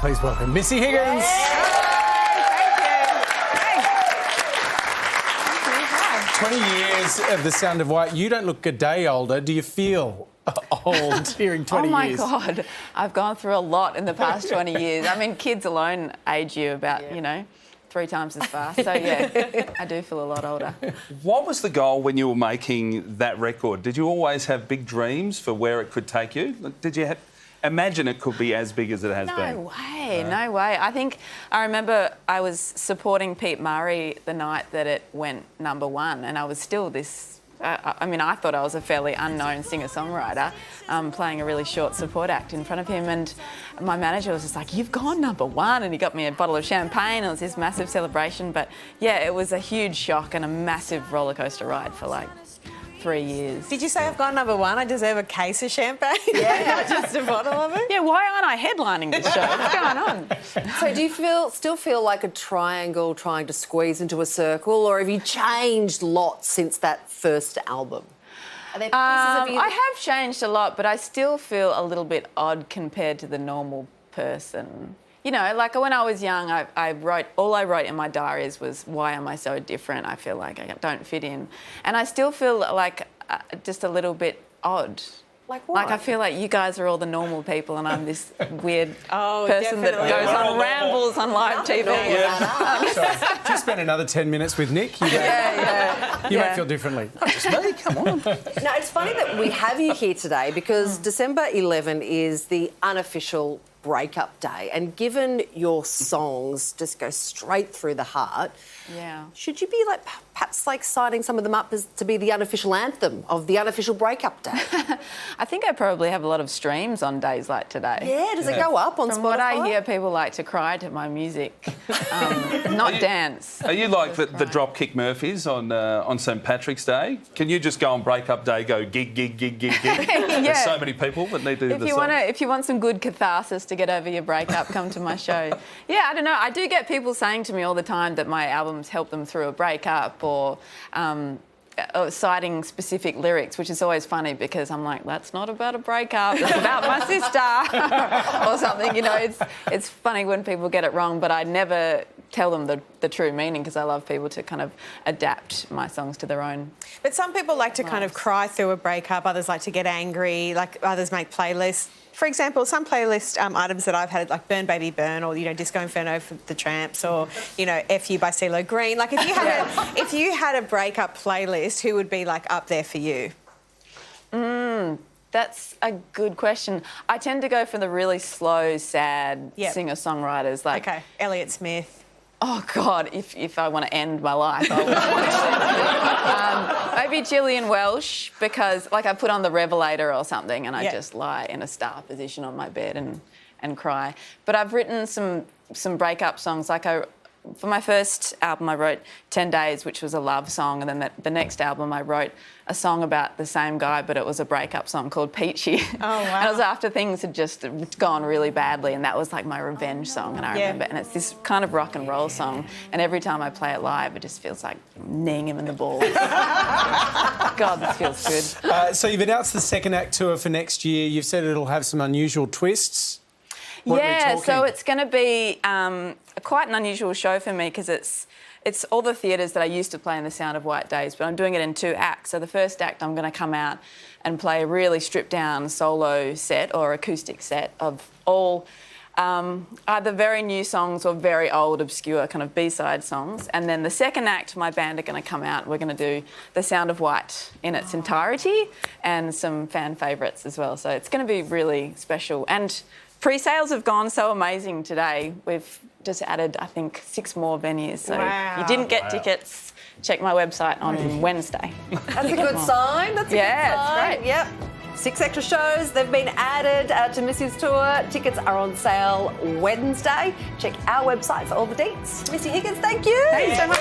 Please welcome Missy Higgins. Thank you. 20 years of The Sound of White. You don't look a day older. Do you feel old hearing 20 years? Oh, my God. I've gone through a lot in the past 20 years. I mean, kids alone age you about, 3 times as fast. So, yeah, I do feel a lot older. What was the goal when you were making that record? Did you always have big dreams for where it could take you? Did you imagine it could be as big as it has been? No way, no way. I remember I was supporting Pete Murray the night that it went #1, and I was still this... I thought I was a fairly unknown singer-songwriter playing a really short support act in front of him, and my manager was just like, "You've gone #1," and he got me a bottle of champagne. It was this massive celebration, but yeah, it was a huge shock and a massive roller coaster ride for like 3 years. Did you say I've gone #1? I deserve a case of champagne? Yeah. Not just a bottle of it? Yeah, why aren't I headlining this show? What's going on? So do you still feel like a triangle trying to squeeze into a circle, or have you changed lots since that first album? Are there pieces of you I have changed a lot, but I still feel a little bit odd compared to the normal person. You know, like when I was young, all I wrote in my diaries was, why am I so different? I feel like I don't fit in. And I still feel like just a little bit odd. Like what? Like I feel like you guys are all the normal people and I'm this weird Oh, person that definitely. goes on rambles on live TV. So, just spend another 10 minutes with Nick. You might feel differently. Just me, come on. No, it's funny that we have you here today because December 11 is the unofficial breakup day, and given your songs just go straight through the heart, should you be perhaps signing some of them up as to be the unofficial anthem of the unofficial breakup day? I think I probably have a lot of streams on days like today. Yeah, does it go up on Spotify? From what I hear, people like to cry to my music, not dance. Are you like the Dropkick Murphys on St Patrick's Day? Can you just go on breakup day, go gig, gig, gig, gig, gig? There's so many people that need to do the song. If you want some good catharsis to get over your breakup, come to my show. Yeah, I don't know. I do get people saying to me all the time that my albums help them through a breakup, or citing specific lyrics, which is always funny because I'm like, that's not about a breakup, it's about my sister or something. You know, it's funny when people get it wrong, but I never tell them the true meaning because I love people to kind of adapt my songs to their own. But some people like to kind of cry through a breakup, others like to get angry, like others make playlists. For example, some playlist items that I've had, like Burn Baby Burn, or, Disco Inferno for the Tramps, or, F You by CeeLo Green. Like, if you had a breakup playlist, who would be, up there for you? That's a good question. I tend to go for the really slow, sad singer-songwriters. Okay, Elliott Smith. Oh, God, if I want to end my life, I would. Maybe Gillian Welsh, because, I put on the Revelator or something and I just lie in a star position on my bed and cry. But I've written some breakup songs. For my first album, I wrote 10 Days, which was a love song, and then the next album, I wrote a song about the same guy, but it was a breakup song called Peachy. Oh, wow. And it was after things had just gone really badly, and that was my revenge song, and I remember. And it's this kind of rock and roll song, and every time I play it live, it just feels like kneeing him in the balls. God, this feels good. So you've announced the second act tour for next year. You've said it'll have some unusual twists. So it's going to be quite an unusual show for me because it's all the theatres that I used to play in the Sound of White days, but I'm doing it in 2 acts. So the first act, I'm going to come out and play a really stripped-down solo set or acoustic set of all either very new songs or very old, obscure kind of B-side songs. And then the second act, my band are going to come out. We're going to do the Sound of White in its entirety and some fan favourites as well. So it's going to be really special. And pre-sales have gone so amazing today. We've just added, I think, 6 more venues. So if you didn't get tickets, check my website on Wednesday. That's a good sign. That's a good sign. It's great. Yep. 6 extra shows. They've been added to Missy's tour. Tickets are on sale Wednesday. Check our website for all the deets. Missy Higgins, thank you. Thanks so much.